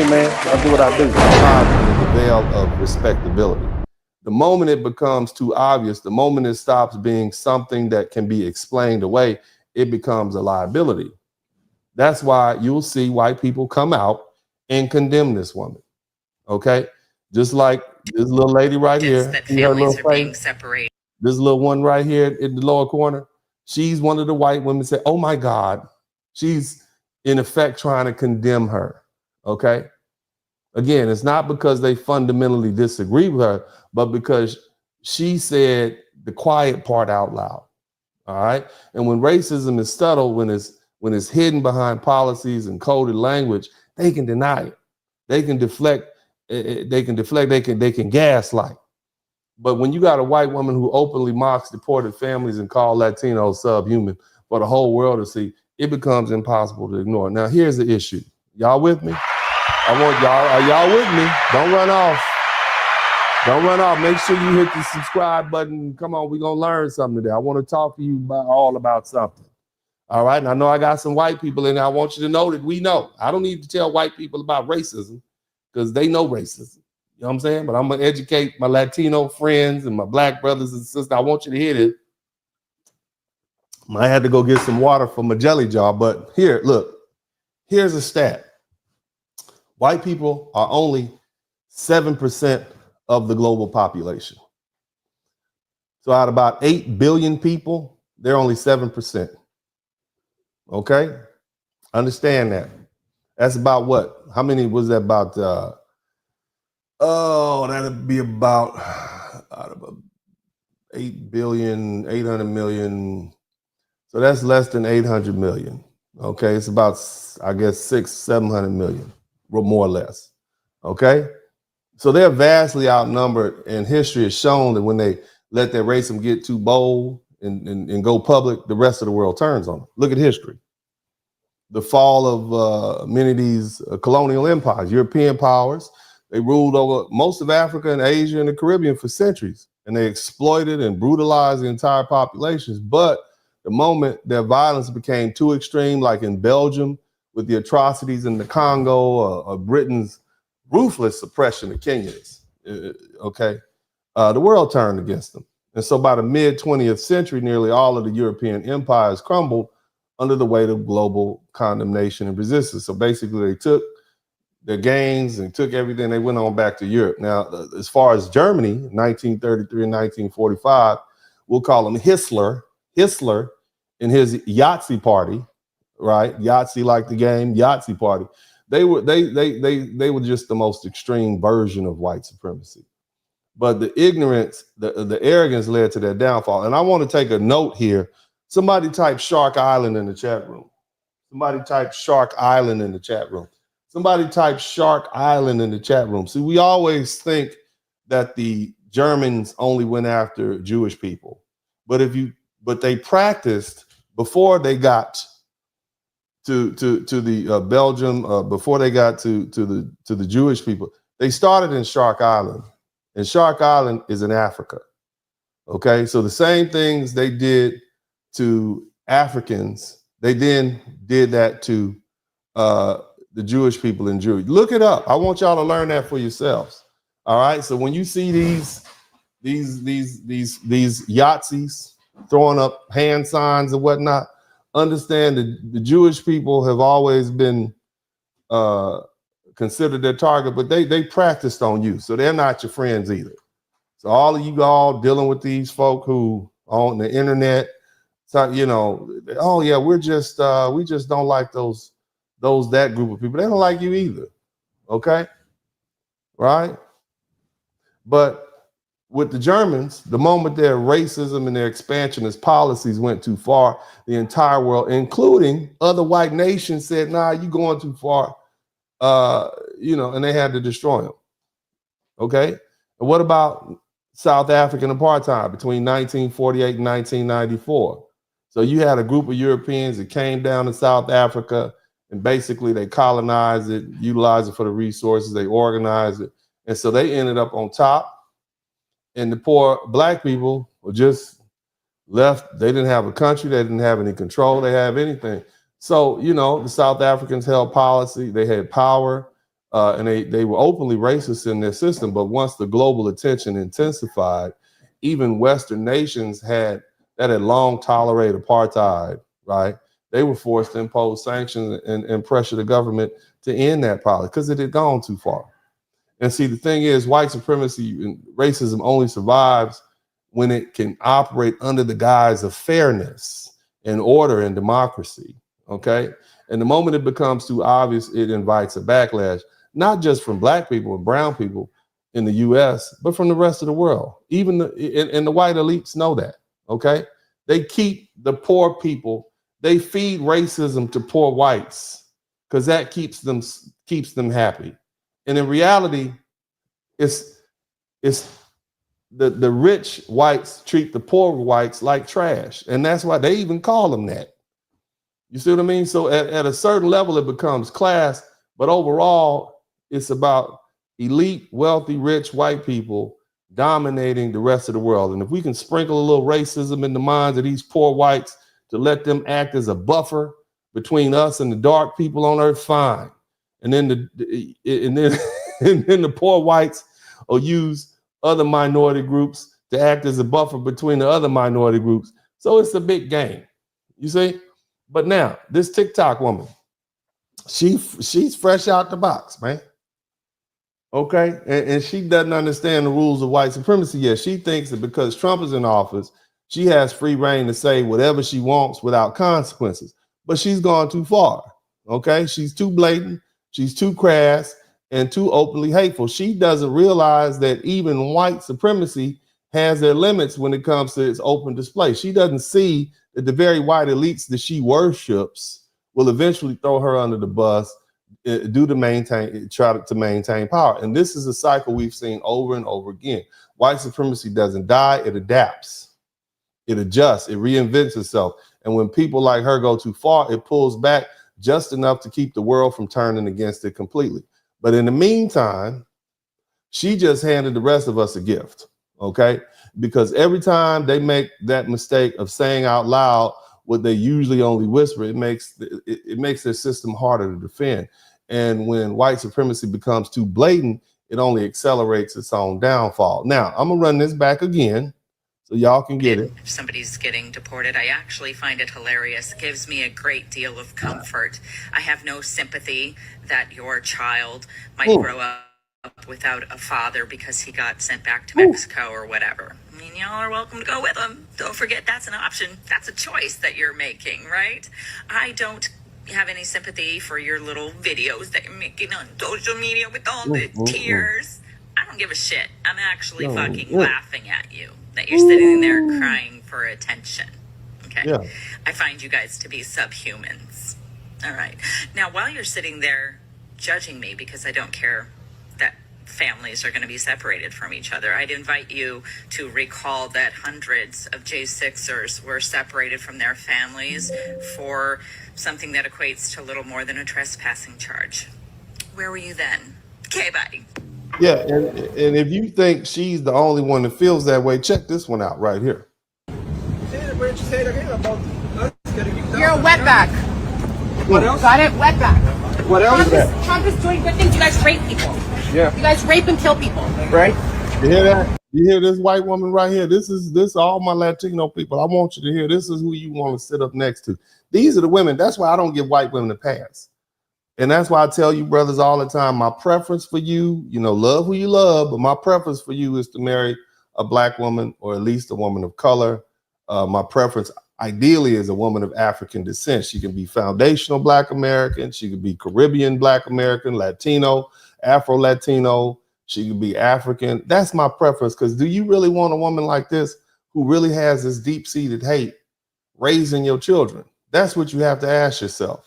man. I do what I do. Under the veil of respectability. The moment it becomes too obvious, the moment it stops being something that can be explained away, it becomes a liability. That's why you'll see white people come out and condemn this woman. Okay? Just like this little lady right here. See her little face? This little one right here in the lower corner. She's one of the white women say, oh my God. She's in effect trying to condemn her. Okay? Again, it's not because they fundamentally disagree with her, but because she said the quiet part out loud. All right. And when racism is subtle, when it's hidden behind policies and coded language, they can deny it. They can deflect. They can gaslight. But when you got a white woman who openly mocks deported families and call Latinos subhuman for the whole world to see, it becomes impossible to ignore. Now, here's the issue. Y'all with me? I want y'all, are y'all with me? Don't run off. Don't run off. Make sure you hit the subscribe button. Come on, we're going to learn something today. I want to talk to you all about something. All right? And I know I got some white people in there. I want you to know that we know. I don't need to tell white people about racism because they know racism. You know what I'm saying? But I'm going to educate my Latino friends and my black brothers and sisters. I want you to hear this. I had to go get some water for my jelly jar. But here, look. Here's a stat. White people are only 7% of the global population. So out of about 8 billion people, they're only 7%. Okay? Understand that. That's about what? How many was that about? That'd be about out of 8 billion, 800 million. So that's less than 800 million. Okay? It's about, I guess, 700 million. More or less. Okay? So they're vastly outnumbered, and history has shown that when they let their racism get too bold and go public, the rest of the world turns on them. Look at history. The fall of many of these colonial empires, European powers, they ruled over most of Africa and Asia and the Caribbean for centuries, and they exploited and brutalized the entire populations. But the moment their violence became too extreme, like in Belgium, with the atrocities in the Congo, or Britain's ruthless suppression of Kenyans, okay, the world turned against them. And so by the mid-20th century, nearly all of the European empires crumbled under the weight of global condemnation and resistance. So basically they took their gains and took everything, they went on back to Europe. Now, as far as Germany, 1933 and 1945, we'll call him Hitler and his Yahtzee party, right? Yahtzee, like the game, Yahtzee party. They were just the most extreme version of white supremacy. But the ignorance, the arrogance led to their downfall. And I want to take a note here. Somebody type Shark Island in the chat room. Somebody type Shark Island in the chat room. Somebody type Shark Island in the chat room. See, we always think that the Germans only went after Jewish people. But they practiced before they got to the Belgium, before they got to the Jewish people. They started in Shark Island, and Shark Island is in Africa. Okay, so the same things they did to Africans, they then did that to the Jewish people in Jewry. Look it up. I want y'all to learn that for yourselves. All right. So when you see these Yahtzees throwing up hand signs and whatnot, understand that the Jewish people have always been considered their target, but they practiced on you, so they're not your friends either. So all of you all dealing with these folk who on the internet, so oh yeah, we just don't like that group of people. They don't like you either. Okay, right? But with the Germans, the moment their racism and their expansionist policies went too far, the entire world, including other white nations, said, nah, you going too far, and they had to destroy them. Okay? And what about South African apartheid between 1948 and 1994? So you had a group of Europeans that came down to South Africa, and basically they colonized it, utilized it for the resources, they organized it. And so they ended up on top. And the poor black people were just left. They didn't have a country. They didn't have any control. They didn't have anything. So, the South Africans held policy. They had power. and they were openly racist in their system. But once the global attention intensified, even Western nations that had long tolerated apartheid, right? They were forced to impose sanctions and pressure the government to end that policy because it had gone too far. And see, the thing is, white supremacy and racism only survives when it can operate under the guise of fairness and order and democracy. Okay. And the moment it becomes too obvious, it invites a backlash, not just from black people and brown people in the US, but from the rest of the world. Even and the white elites know that. Okay. They keep the poor people, they feed racism to poor whites because that keeps them happy. And in reality, it's the rich whites treat the poor whites like trash. And that's why they even call them that. You see what I mean? So at a certain level, it becomes class, but overall, it's about elite, wealthy, rich white people dominating the rest of the world. And if we can sprinkle a little racism in the minds of these poor whites to let them act as a buffer between us and the dark people on earth, fine. And then the poor whites will use other minority groups to act as a buffer between the other minority groups. So it's a big game, you see? But now, this TikTok woman, she's fresh out the box, man. Okay? And she doesn't understand the rules of white supremacy yet. She thinks that because Trump is in office, she has free reign to say whatever she wants without consequences. But she's gone too far, okay? She's too blatant, she's too crass, and too openly hateful. She doesn't realize that even white supremacy has their limits when it comes to its open display. She doesn't see that the very white elites that she worships will eventually throw her under the bus, try to maintain power. And this is a cycle we've seen over and over again. White supremacy doesn't die, it adapts, it adjusts, it reinvents itself. And when people like her go too far, it pulls back just enough to keep the world from turning against it completely. But in the meantime, she just handed the rest of us a gift, okay? Because every time they make that mistake of saying out loud what they usually only whisper, it makes their system harder to defend. And when white supremacy becomes too blatant, it only accelerates its own downfall. Now, I'm gonna run this back again so y'all can get it. If somebody's getting deported, I actually find it hilarious. It gives me a great deal of comfort. I have no sympathy that your child might grow up without a father because he got sent back to Mexico or whatever. I mean, y'all are welcome to go with him. Don't forget that's an option. That's a choice that you're making, right? I don't have any sympathy for your little videos that you're making on social media with all the tears. I don't give a shit. I'm actually fucking laughing at you that you're sitting there crying for attention. Okay. Yeah. I find you guys to be subhumans. All right. Now, while you're sitting there judging me because I don't care that families are going to be separated from each other, I'd invite you to recall that hundreds of J6ers were separated from their families for something that equates to little more than a trespassing charge. Where were you then? Okay, bye. Yeah, and if you think she's the only one that feels that way, check this one out right here. What did you say again about us getting you down? You're a wetback. What else? Got it? Wetback. What else? Trump is doing good things. You guys rape people. Yeah. You guys rape and kill people. Right? You hear that? You hear this white woman right here? This all my Latino people. I want you to hear. This is who you want to sit up next to. These are the women. That's why I don't give white women a pass. And that's why I tell you brothers all the time, my preference for you, love who you love, but my preference for you is to marry a black woman or at least a woman of color. My preference ideally is a woman of African descent. She can be foundational Black American. She could be Caribbean Black American, Latino, Afro-Latino. She could be African. That's my preference, because do you really want a woman like this who really has this deep-seated hate raising your children? That's what you have to ask yourself.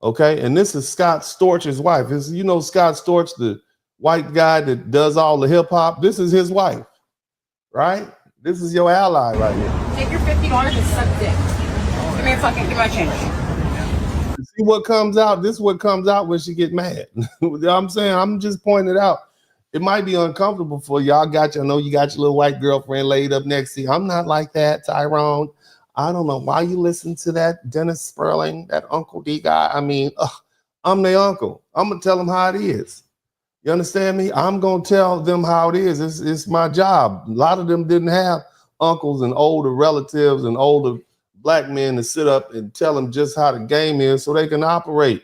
Okay, and this is Scott Storch's wife. Scott Storch, the white guy that does all the hip hop. This is his wife, right? This is your ally right here. Take your $50 and suck dick. Give my change. See what comes out? This is what comes out when she get mad. I'm saying, I'm just pointing it out. It might be uncomfortable for y'all. I know you got your little white girlfriend laid up next to you. I'm not like that, Tyrone. I don't know why you listen to that DennisSpurling, that Uncle D guy. I mean, I'm their uncle. I'm going to tell them how it is. You understand me? I'm gonna tell them how it is. It's my job. A lot of them didn't have uncles and older relatives and older black men to sit up and tell them just how the game is so they can operate.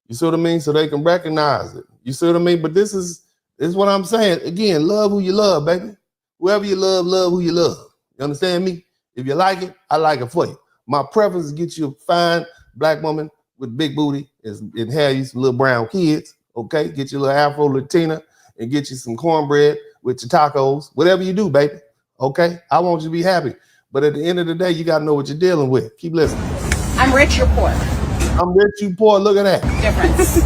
You see what I mean? So they can recognize it. You see what I mean? But this is what I'm saying. Again, love who you love, baby. Whoever you love who you love. You understand me? If you like it, I like it for you. My preference is get you a fine black woman with big booty and have you some little brown kids, okay? Get you a little Afro Latina and get you some cornbread with your tacos, whatever you do, baby, okay? I want you to be happy. But at the end of the day, you got to know what you're dealing with. Keep listening. I'm rich, you're poor. I'm rich, you poor. Look at that. Difference.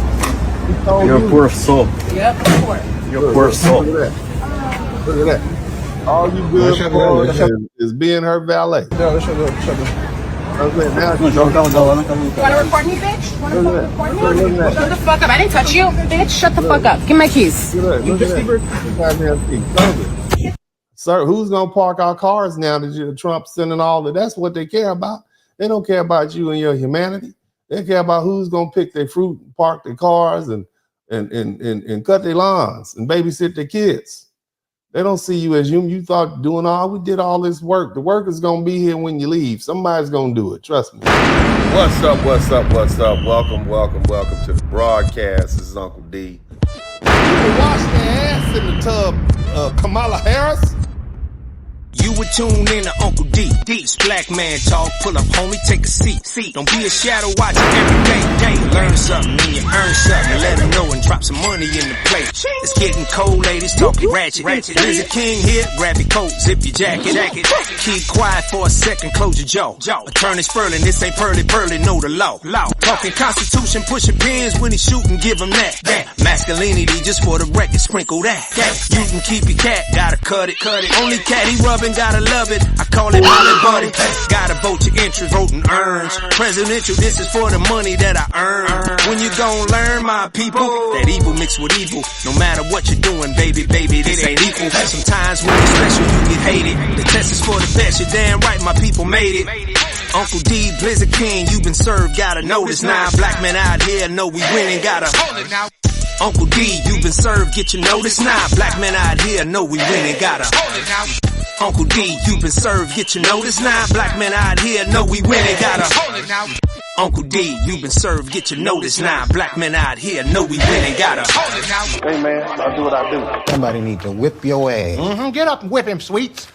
You're a poor soul. Yep, poor. You're a poor soul. Look at that. Look at that. All you good for is being her valet. No, shut up. Okay, now You wanna record me, bitch? Wanna record me? Shut the fuck up. I didn't touch you, bitch. Shut the fuck up. Give me my keys. Look at that. Sir, who's gonna park our cars now that Trump sending all that? That's what they care about. They don't care about you and your humanity. They care about who's gonna pick their fruit, park their cars, and cut their lawns and babysit their kids. They don't see you as you thought doing we did all this work. The work is gonna be here when you leave. Somebody's gonna do it. Trust me. What's up? Welcome to the broadcast. This is Uncle D. You can wash their ass in the tub, Kamala Harris. You would tune in to Uncle D. D's black man talk. Pull up, homie, take a seat. Don't be a shadow watcher every day. Learn something and you earn something. Let them know and drop some money in the plate. It's getting cold, ladies, talking ratchet. There's a king here, grab your coat, zip your jacket. Keep quiet for a second, close your jaw. Attorney Spurling, this ain't Pearly, know the law. Talking Constitution, pushing pins when he shooting, give him that. Masculinity, just for the record, sprinkle that. You can keep your cat, gotta cut it. Only cat he rubbing, gotta love it. I call it Molly Buddy. Gotta vote your interest, voting earns. Presidential, this is for the money that I earn. When you gon' learn, my people, that evil mixed with evil. No matter what you're doing, baby, this ain't equal. Sometimes when you're special, you get hated. The test is for the best, you're damn right, my people made it. Uncle D, Blizzard King, you been served, gotta know this now. Black men out here know we winning, gotta hold it now. Uncle D, you been served, get your notice now. Black men out here know we winning, gotta hold it now. Uncle D, you been served, get your notice now. Black men out here know we winning, gotta hold it now. Uncle D, you been served, get your notice now. Black men out here know we winning, gotta hold it now. Hey man, I'll do what I do. Somebody need to whip your ass. Get up and whip him, Sweets.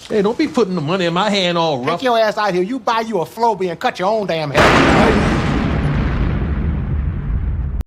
Hey, don't be putting the money in my hand all rough. Take your ass out here. You buy you a Floby and cut your own damn hair.